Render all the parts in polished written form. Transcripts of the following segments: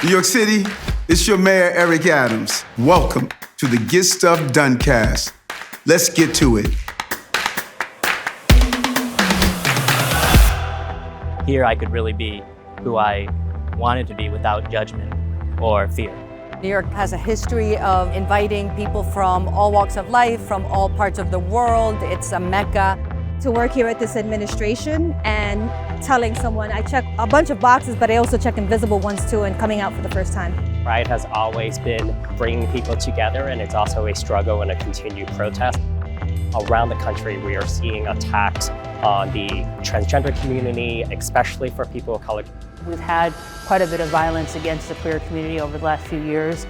New York City, it's your mayor, Eric Adams. Welcome to the Get Stuff Done cast. Let's get to it. Here I could really be who I wanted to be without judgment or fear. New York has a history of inviting people from all walks of life, from all parts of the world. It's a mecca. To work here at this administration and telling someone I check a bunch of boxes, but I also check invisible ones too, and coming out for the first time. Pride has always been bringing people together, and it's also a struggle and a continued protest. Around the country, we are seeing attacks on the transgender community, especially for people of color. We've had quite a bit of violence against the queer community over the last few years.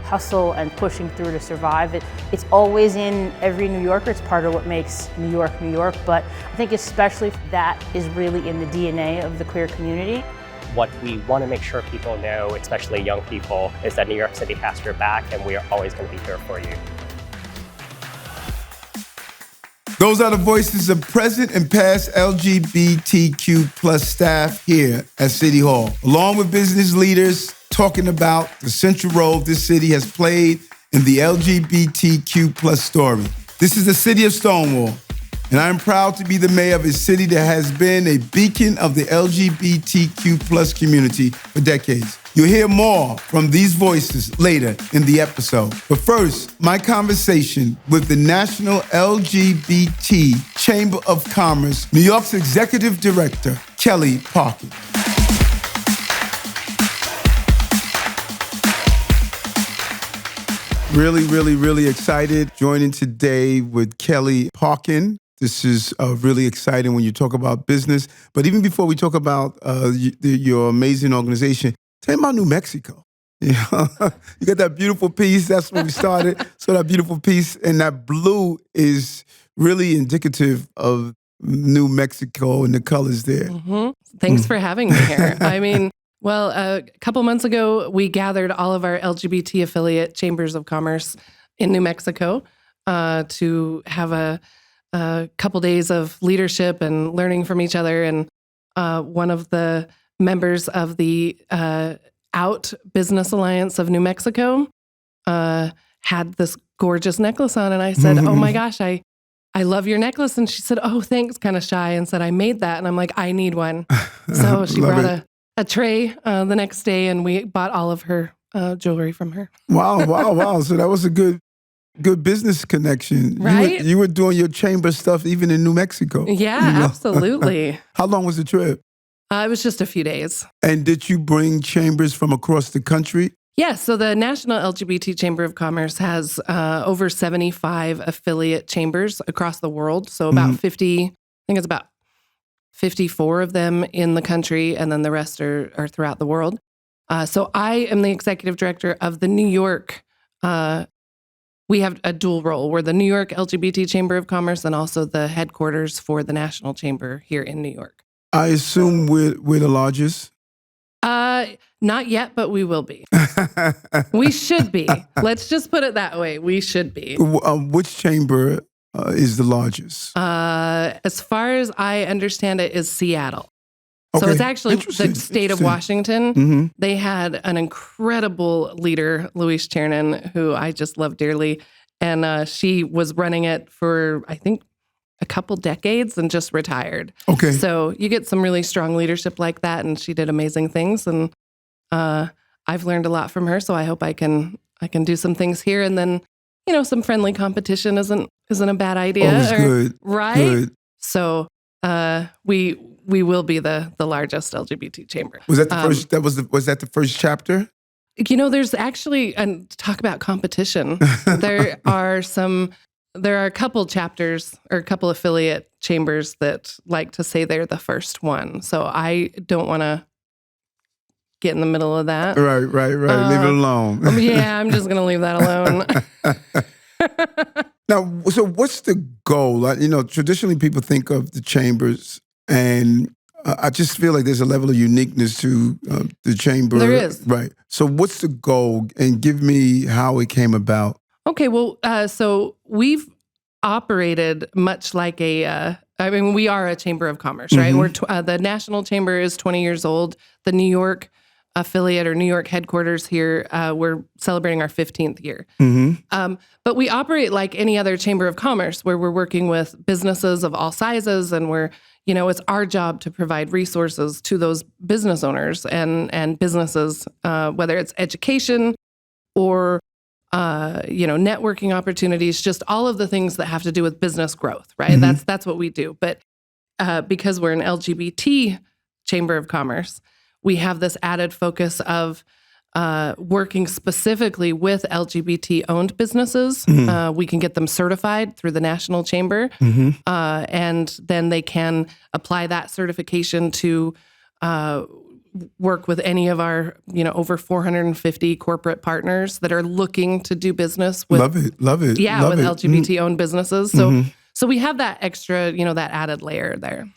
Hustle and pushing through to survive. It's always in every New Yorker. It's part of what makes New York, New York. But I think especially that is really in the DNA of the queer community. What we want to make sure people know, especially young people, is that New York City has your back, and we are always going to be here for you. Those are the voices of present and past LGBTQ plus staff here at City Hall, along with business leaders talking about the central role this city has played in the LGBTQ plus story. This is the City of Stonewall, and I'm proud to be the mayor of a city that has been a beacon of the LGBTQ plus community for decades. You'll hear more from these voices later in the episode. But first, my conversation with the National LGBT Chamber of Commerce, New York's Executive Director, Kellie Parkin. Really excited joining today with Kellie Parkin. This is really exciting when you talk about business. But even before we talk about your amazing organization, tell me about New Mexico. You got that beautiful piece. That's where we started. So that beautiful piece. And that blue is really indicative of New Mexico and the colors there. Mm-hmm. Thanks for having me here. I mean, well, a couple months ago, we gathered all of our LGBT affiliate chambers of commerce in New Mexico to have a couple days of leadership and learning from each other. And one of the members of the Out Business Alliance of New Mexico had this gorgeous necklace on. And I said, oh my gosh, I love your necklace. And she said, oh, thanks, kind of shy, and said, I made that. And I'm like, I need one. So she brought a tray the next day, and we bought all of her jewelry from her. Wow. So that was a good business connection. Right? You were doing your chamber stuff even in New Mexico. Yeah, absolutely. How long was the trip? It was just a few days. And did you bring chambers from across the country? Yeah, so the National LGBT Chamber of Commerce has over 75 affiliate chambers across the world. So about 50, I think it's about 54 of them in the country, and then the rest are throughout the world. So I am the executive director of the New York. We have a dual role. We're the New York LGBT Chamber of Commerce and also the headquarters for the National Chamber here in New York. I assume we're the largest? Not yet, but we will be. We should be. Let's just put it that way. We should be. Which chamber is the largest? As far as I understand it, is Seattle. Okay. So it's actually the state of Washington. Mm-hmm. They had an incredible leader, Louise Chernin, who I just love dearly. And she was running it for, I think, a couple decades and just retired. Okay. So you get some really strong leadership like that, and she did amazing things. And I've learned a lot from her, so I hope I can do some things here. And then, some friendly competition isn't a bad idea. Always good. Right? Good. So we will be the largest LGBT chamber. Was that the first? Was that the first chapter? There's actually, and talk about competition. There are a couple chapters or a couple affiliate chambers that like to say they're the first one. So I don't want to get in the middle of that. Right. Leave it alone. Yeah, I'm just going to leave that alone. Now, so what's the goal? Traditionally people think of the chambers, and I just feel like there's a level of uniqueness to the chamber. There is. Right. So what's the goal? And give me how it came about. Okay, well, so we've operated much like we are a chamber of commerce, right? Mm-hmm. We're the National Chamber is 20 years old. The New York affiliate or New York headquarters here, we're celebrating our 15th year. But we operate like any other chamber of commerce, where we're working with businesses of all sizes, and it's our job to provide resources to those business owners and businesses, whether it's education or networking opportunities, just all of the things that have to do with business growth, right? That's what we do. But because we're an LGBT chamber of commerce, we have this added focus of working specifically with LGBT-owned businesses. We can get them certified through the National Chamber, and then they can apply that certification to work with any of our, over 450 corporate partners that are looking to do business with. Love it. Yeah, with LGBT-owned businesses. So we have that extra, that added layer there.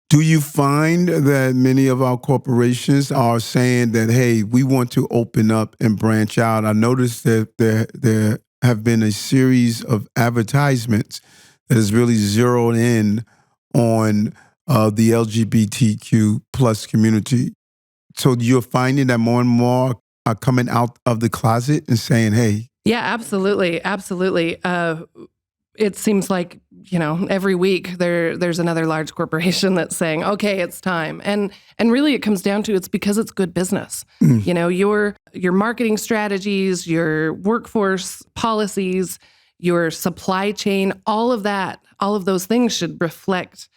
Do you find that many of our corporations are saying that, hey, we want to open up and branch out? I noticed that there have been a series of advertisements that has really zeroed in on the LGBTQ plus community. So you're finding that more and more are coming out of the closet and saying, hey. Yeah, absolutely. Absolutely. It seems like, every week there's another large corporation that's saying, okay, it's time. And really it comes down to, it's because it's good business. Your marketing strategies, your workforce policies, your supply chain, all of those things should reflect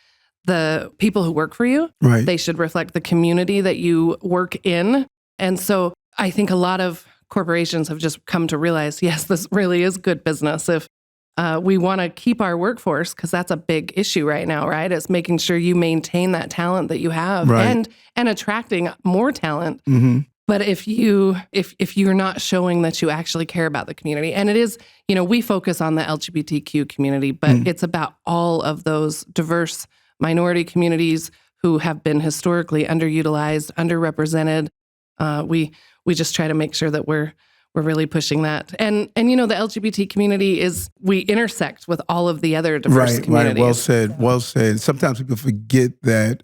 the people who work for you. Right. They should reflect the community that you work in. And so I think a lot of corporations have just come to realize, yes, this really is good business. If we want to keep our workforce, because that's a big issue right now, right? It's making sure you maintain that talent that you have, right, and attracting more talent. But if you're not showing that you actually care about the community, and it is, we focus on the LGBTQ community, but it's about all of those diverse minority communities who have been historically underutilized, underrepresented. We just try to make sure that we're really pushing that. And the LGBT community we intersect with all of the other diverse communities. Right, well said. Sometimes people forget that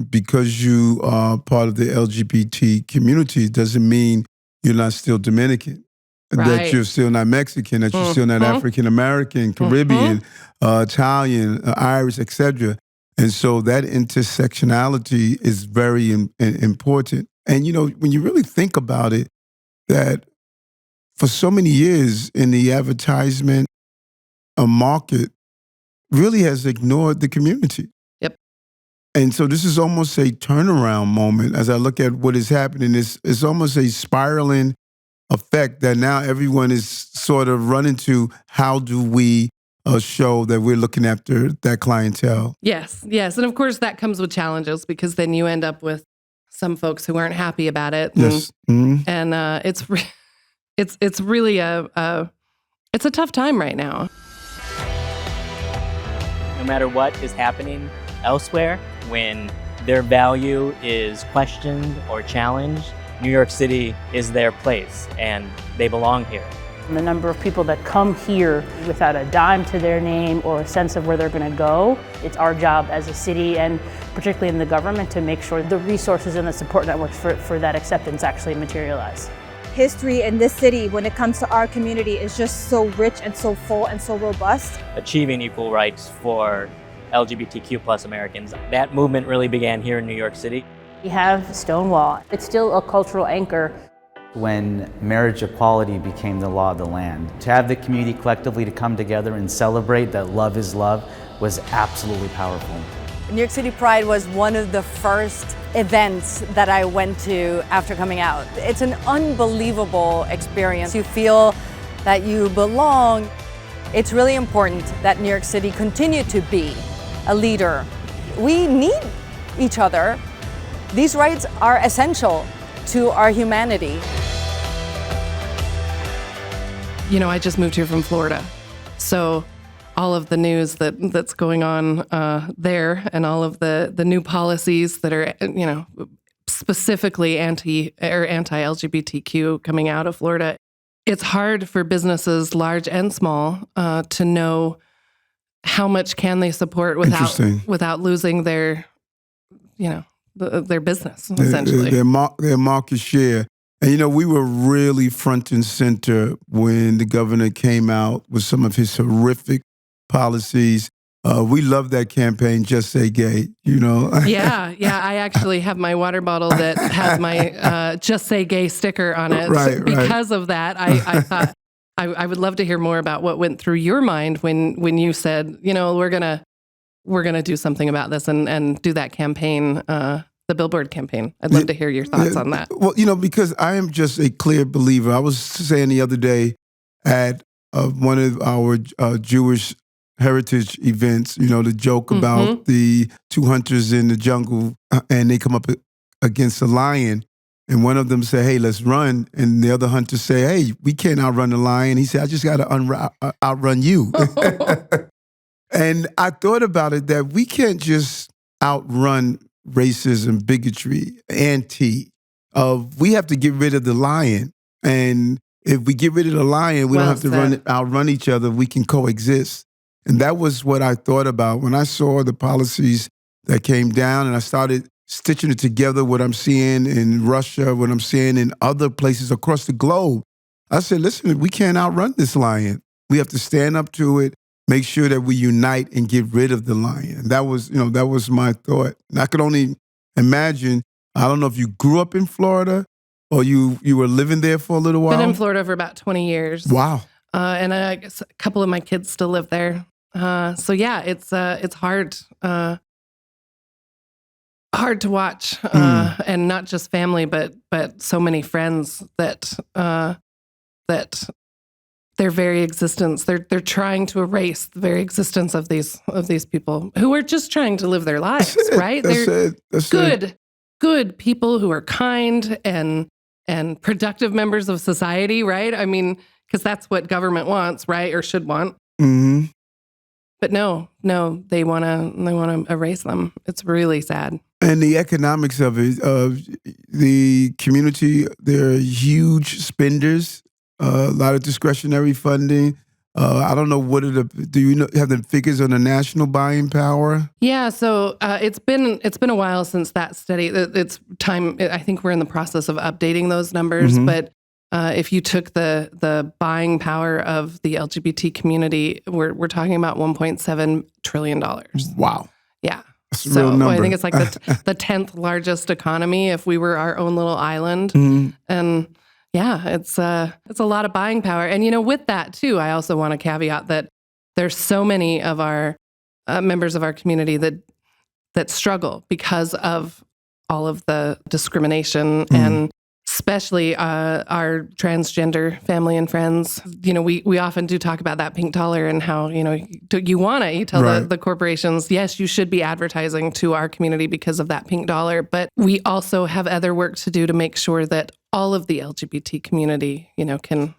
because you are part of the LGBT community doesn't mean you're not still Dominican, that you're still not Mexican, that you're still not African American, Caribbean, Italian, Irish, etc. And so that intersectionality is very important. And when you really think about it, that for so many years in the advertisement market really has ignored the community. Yep. And so this is almost a turnaround moment as I look at what is happening. It's almost a spiraling effect that now everyone is sort of running to, how do we show that we're looking after that clientele? Yes. And of course that comes with challenges, because then you end up with some folks who aren't happy about it. Yes. And it's really it's a tough time right now. No matter what is happening elsewhere, when their value is questioned or challenged, New York City is their place and they belong here. The number of people that come here without a dime to their name or a sense of where they're going to go, it's our job as a city, and particularly in the government, to make sure the resources and the support networks for that acceptance actually materialize. History in this city, when it comes to our community, is just so rich and so full and so robust. Achieving equal rights for LGBTQ plus Americans, that movement really began here in New York City. We have Stonewall. It's still a cultural anchor. When marriage equality became the law of the land, to have the community collectively to come together and celebrate that love is love was absolutely powerful. New York City Pride was one of the first events that I went to after coming out. It's an unbelievable experience. You feel that you belong. It's really important that New York City continue to be a leader. We need each other. These rights are essential to our humanity. I just moved here from Florida. So all of the news that's going on there, and all of the new policies that are, specifically anti-LGBTQ coming out of Florida, it's hard for businesses, large and small, to know how much can they support without losing their their business, essentially. Their market share. And, we were really front and center when the governor came out with some of his horrific policies. We love that campaign, Just Say Gay, Yeah. I actually have my water bottle that has my Just Say Gay sticker on it. Right. Because of that, I thought I would love to hear more about what went through your mind when you said, we're gonna do something about this and do that campaign, the billboard campaign. I'd love to hear your thoughts on that. Well, because I am just a clear believer. I was saying the other day at one of our Jewish heritage events, the joke about the two hunters in the jungle and they come up against a lion and one of them say, hey, let's run. And the other hunters say, hey, we can't outrun the lion. He said, I just got to outrun you. And I thought about it that we can't just outrun racism, bigotry, we have to get rid of the lion. And if we get rid of the lion, we don't have to outrun each other. We can coexist. And that was what I thought about when I saw the policies that came down and I started stitching it together, what I'm seeing in Russia, what I'm seeing in other places across the globe. I said, listen, we can't outrun this lion. We have to stand up to it, make sure that we unite and get rid of the lion. And that was my thought. And I could only imagine, I don't know if you grew up in Florida or you were living there for a little while. Been in Florida for about 20 years. Wow. And I guess a couple of my kids still live there. So yeah, it's hard to watch, and not just family, but so many friends that their very existence, they're trying to erase the very existence of these people who are just trying to live their lives, right? They're good people who are kind and productive members of society, right? I mean, because that's what government wants, right, or should want. Mm-hmm. But no, they want to erase them. It's really sad. And the economics of it, the community, they're huge spenders, a lot of discretionary funding. I don't know do you have the figures on the national buying power? Yeah, so it's been a while since that study. It's time. I think we're in the process of updating those numbers. But if you took the buying power of the LGBT community, we're talking about $1.7 trillion. Wow. Yeah. That's a real number. I think it's like the 10th largest economy if we were our own little island. And yeah, it's a lot of buying power. And, with that, too, I also want to caveat that there's so many of our members of our community that struggle because of all of the discrimination and especially our transgender family and friends. We often do talk about that pink dollar and how, you tell the corporations, yes, you should be advertising to our community because of that pink dollar. But we also have other work to do to make sure that all of the LGBT community, can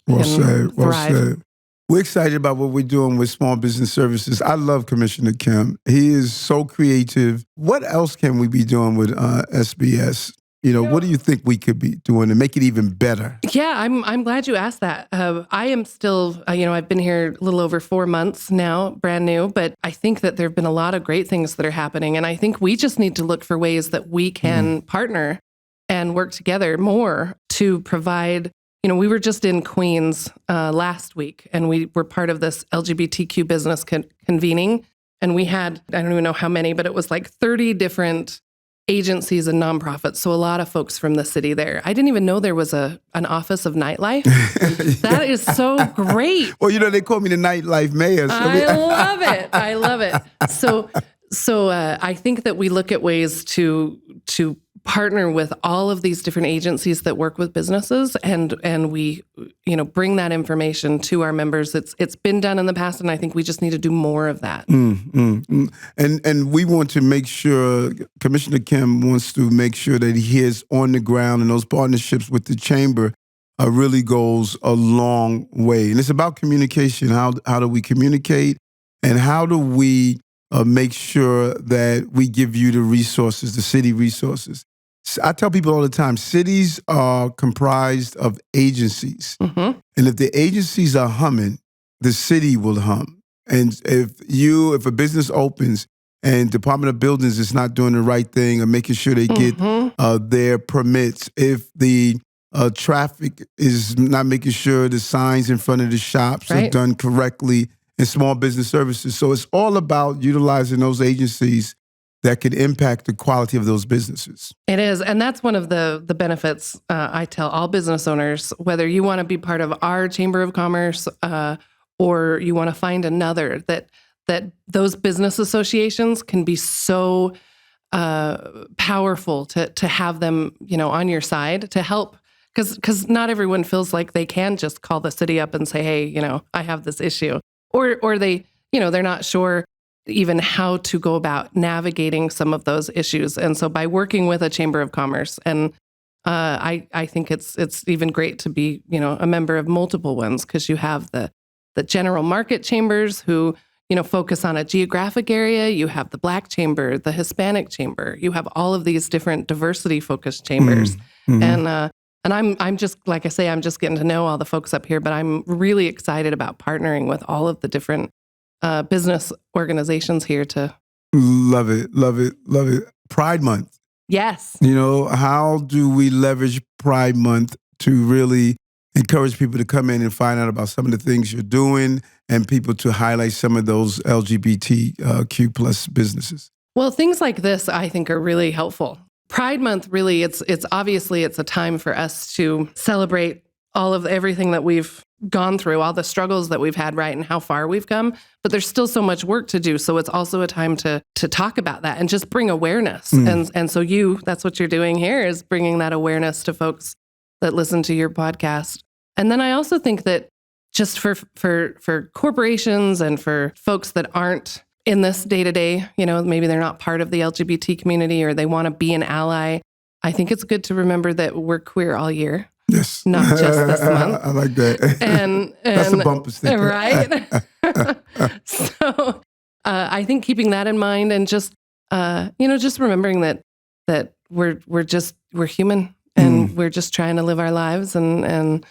thrive. We're excited about what we're doing with Small Business Services. I love Commissioner Kim. He is so creative. What else can we be doing with SBS? What do you think we could be doing to make it even better? Yeah, I'm glad you asked that. I am still, I've been here a little over 4 months now, brand new, but I think that there have been a lot of great things that are happening. And I think we just need to look for ways that we can partner and work together more to provide. We were just in Queens last week, and we were part of this LGBTQ business convening. And we had, I don't even know how many, but it was like 30 different agencies and nonprofits. So a lot of folks from the city there. I didn't even know there was an office of nightlife. That is so great. Well, they call me the nightlife mayor. So I love it. So I think that we look at ways to partner with all of these different agencies that work with businesses, and we, bring that information to our members. It's been done in the past, and I think we just need to do more of that. And we want to make sure, Commissioner Kim wants to make sure that he is on the ground, and those partnerships with the chamber really goes a long way. And it's about communication. How do we communicate, and how do we make sure that we give you the resources, the city resources? I tell people all the time, cities are comprised of agencies. And if the agencies are humming, the city will hum. And if a business opens and Department of Buildings is not doing the right thing or making sure they get their permits, if the traffic is not making sure the signs in front of the shops are done correctly, and small business services. So it's all about utilizing those agencies that could impact the quality of those businesses. It is. And that's one of the benefits I tell all business owners, whether you want to be part of our Chamber of Commerce or you want to find another, that those business associations can be so powerful to have them, on your side to help. Because not everyone feels like they can just call the city up and say, hey, I have this issue. Or they, they're not sure even how to go about navigating some of those issues. And so by working with a Chamber of Commerce, and I think it's even great to be, a member of multiple ones, because you have the general market chambers who, focus on a geographic area. You have the Black Chamber, the Hispanic Chamber. You have all of these different diversity-focused chambers. And I'm just, like I say, I'm just getting to know all the folks up here, but I'm really excited about partnering with all of the different business organizations here to. Love it, love it, love it. Pride Month. Yes. How do we leverage Pride Month to really encourage people to come in and find out about some of the things you're doing, and people to highlight some of those LGBTQ plus businesses? Well, things like this, I think, are really helpful. Pride Month, really, it's obviously it's a time for us to celebrate all of everything that we've gone through, all the struggles that we've had, right, and how far we've come. But there's still so much work to do. So it's also a time to talk about that and just bring awareness. And so that's what you're doing here, is bringing that awareness to folks that listen to your podcast. And then I also think that just for corporations and for folks that aren't in this day-to-day, maybe they're not part of the LGBT community or they want to be an ally, I think it's good to remember that we're queer all year. Yes. Not just this month. I like that. And that's a bumper sticker. Right? So I think keeping that in mind and just, just remembering that we're human and we're just trying to live our lives and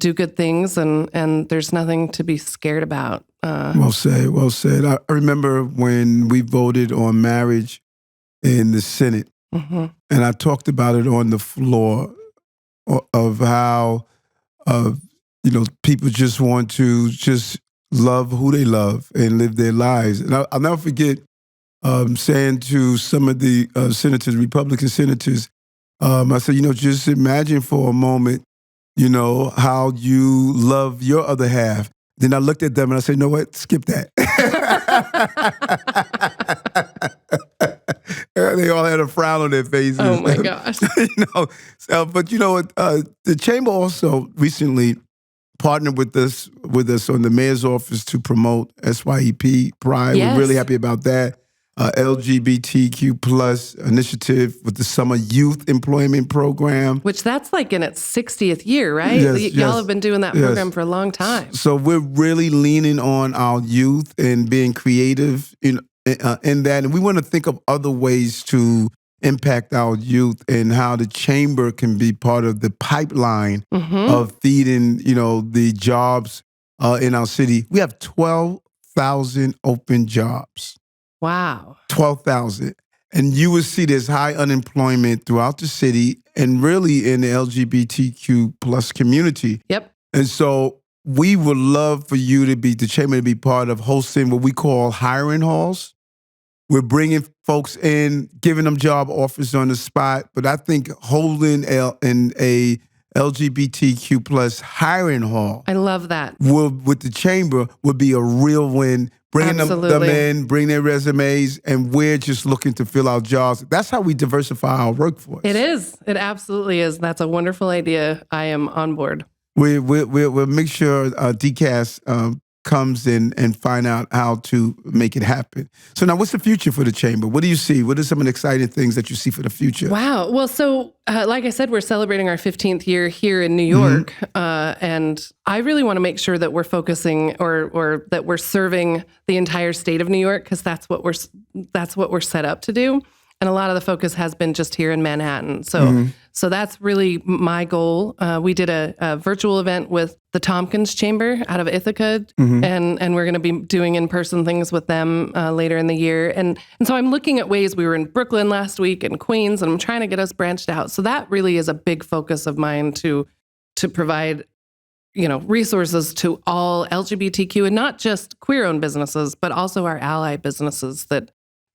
do good things, and there's nothing to be scared about. Well said, well said. I remember when we voted on marriage in the Senate, and I talked about it on the floor of how, people just want to just love who they love and live their lives. And I'll never forget saying to some of the senators, Republican senators, I said, just imagine for a moment, how you love your other half. Then I looked at them and I said, you know what? Skip that. They all had a frown on their faces. Oh my gosh. But the chamber also recently partnered with us on the mayor's office to promote SYEP Pride. Yes. We're really happy about that. LGBTQ plus initiative with the Summer Youth Employment Program. Which that's like in its 60th year, right? Y'all have been doing that program for a long time. So we're really leaning on our youth and being creative in that. And we want to think of other ways to impact our youth and how the chamber can be part of the pipeline of feeding, the jobs in our city. We have 12,000 open jobs. Wow. 12,000. And you will see there's high unemployment throughout the city and really in the LGBTQ plus community. Yep. And so we would love for you the chamber to be part of hosting what we call hiring halls. We're bringing folks in, giving them job offers on the spot. But I think holding in a LGBTQ plus hiring hall. I love that. With the chamber would be a real win. Bringing them in, bring their resumes, and we're just looking to fill out jobs. That's how we diversify our workforce. It is. It absolutely is. That's a wonderful idea. I am on board. We'll make sure DCAS comes in and find out how to make it happen. So now what's the future for the chamber? What do you see? What are some of the exciting things that you see for the future? Wow. Well, so like I said, we're celebrating our 15th year here in New York. And I really want to make sure that we're focusing or that we're serving the entire state of New York, because that's what we're set up to do. And a lot of the focus has been just here in Manhattan. So that's really my goal. We did a virtual event with the Tompkins Chamber out of Ithaca, and we're going to be doing in-person things with them later in the year. And so I'm looking at ways. We were in Brooklyn last week and Queens, and I'm trying to get us branched out. So that really is a big focus of mine to provide, resources to all LGBTQ and not just queer-owned businesses, but also our ally businesses that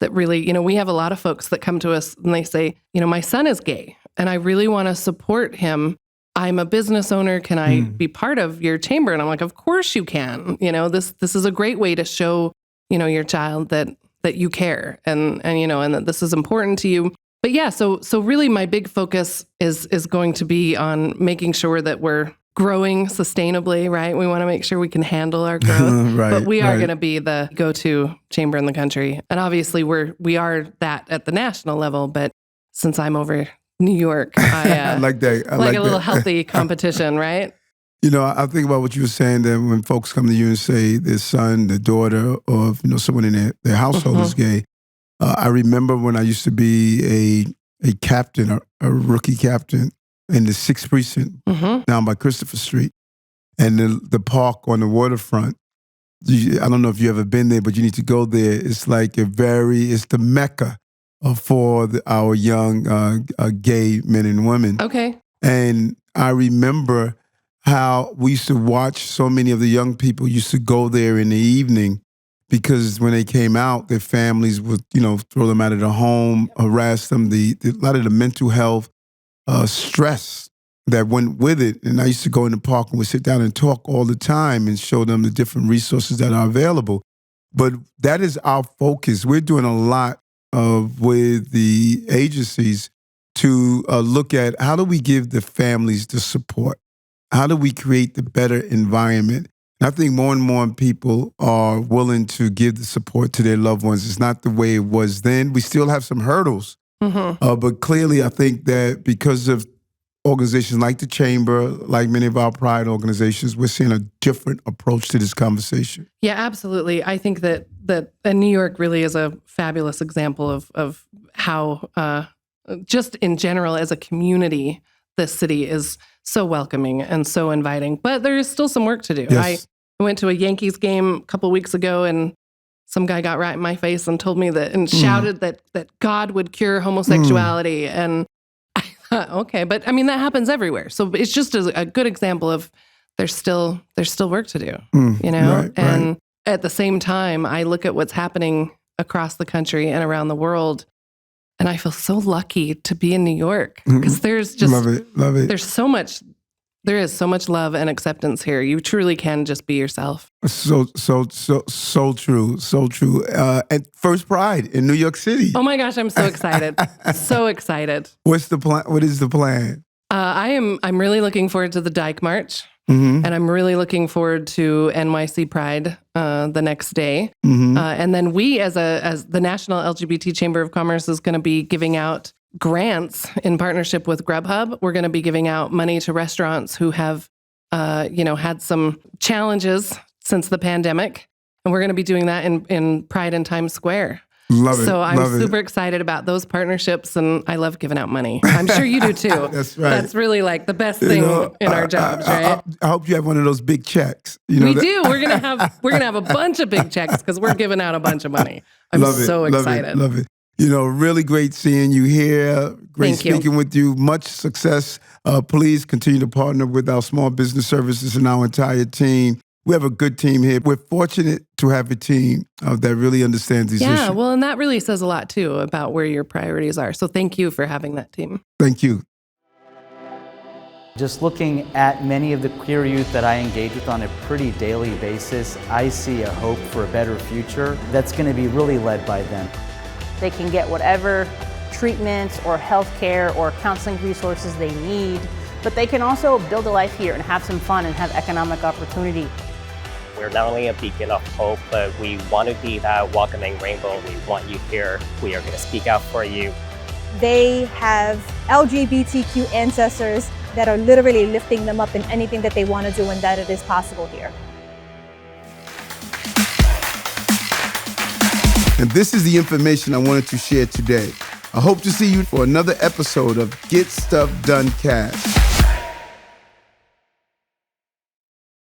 really, we have a lot of folks that come to us and they say, my son is gay and I really want to support him. I'm a business owner. Can I be part of your chamber? And I'm like, of course you can. This is a great way to show, your child that you care and that this is important to you. But yeah, so really my big focus is going to be on making sure that we're growing sustainably, right? We want to make sure we can handle our growth, but we are going to be the go-to chamber in the country. And obviously we are that at the national level, but since I'm over New York, I like that. I like a little healthy competition, right? I think about what you were saying that when folks come to you and say their son, their daughter, or someone in their household is gay. I remember when I used to be a captain, a rookie captain, in the 6th precinct down by Christopher Street. And the park on the waterfront, I don't know if you've ever been there, but you need to go there. It's like it's the mecca for our young gay men and women. Okay. And I remember how we used to watch so many of the young people used to go there in the evening because when they came out, their families would, throw them out of the home, harass them, a lot of the mental health stress that went with it. And I used to go in the park and we'd sit down and talk all the time and show them the different resources that are available. But that is our focus. We're doing a lot with the agencies to look at how do we give the families the support? How do we create the better environment? And I think more and more people are willing to give the support to their loved ones. It's not the way it was then. We still have some hurdles. But clearly, I think that because of organizations like the Chamber, like many of our pride organizations, we're seeing a different approach to this conversation. Yeah, absolutely. I think that New York really is a fabulous example of how, just in general, as a community, this city is so welcoming and so inviting. But there is still some work to do. Yes. I went to a Yankees game a couple weeks ago, and some guy got right in my face and told me that and shouted that God would cure homosexuality. And I thought, okay, but I mean, that happens everywhere. So it's just a good example of there's still work to do, Right, and at the same time, I look at what's happening across the country and around the world, and I feel so lucky to be in New York because there's just love it. There is so much love and acceptance here. You truly can just be yourself. So true. And first Pride in New York City. Oh my gosh, I'm so excited. So excited. What's the plan? What is the plan? I'm really looking forward to the Dyke March. And I'm really looking forward to NYC Pride the next day. And then we, as the National LGBT Chamber of Commerce, is going to be giving out grants in partnership with Grubhub. We're going to be giving out money to restaurants who have, had some challenges since the pandemic. And we're going to be doing that in Pride in Times Square. Love it. So I'm super excited about those partnerships, and I love giving out money. I'm sure you do too. That's right. That's really like the best thing in our jobs, right? I hope you have one of those big checks. We do. We're gonna have a bunch of big checks because we're giving out a bunch of money. I'm so excited. Love it. Really great seeing you here. Great speaking with you. Much success. Please continue to partner with our small business services and our entire team. We have a good team here. We're fortunate to have a team that really understands these issues. Yeah, well, and that really says a lot, too, about where your priorities are. So thank you for having that team. Thank you. Just looking at many of the queer youth that I engage with on a pretty daily basis, I see a hope for a better future that's going to be really led by them. They can get whatever treatments or healthcare or counseling resources they need, but they can also build a life here and have some fun and have economic opportunity. We're not only a beacon of hope, but we want to be that welcoming rainbow. We want you here. We are going to speak out for you. They have LGBTQ ancestors that are literally lifting them up in anything that they want to do, and that it is possible here. And this is the information I wanted to share today. I hope to see you for another episode of Get Stuff Done Cast.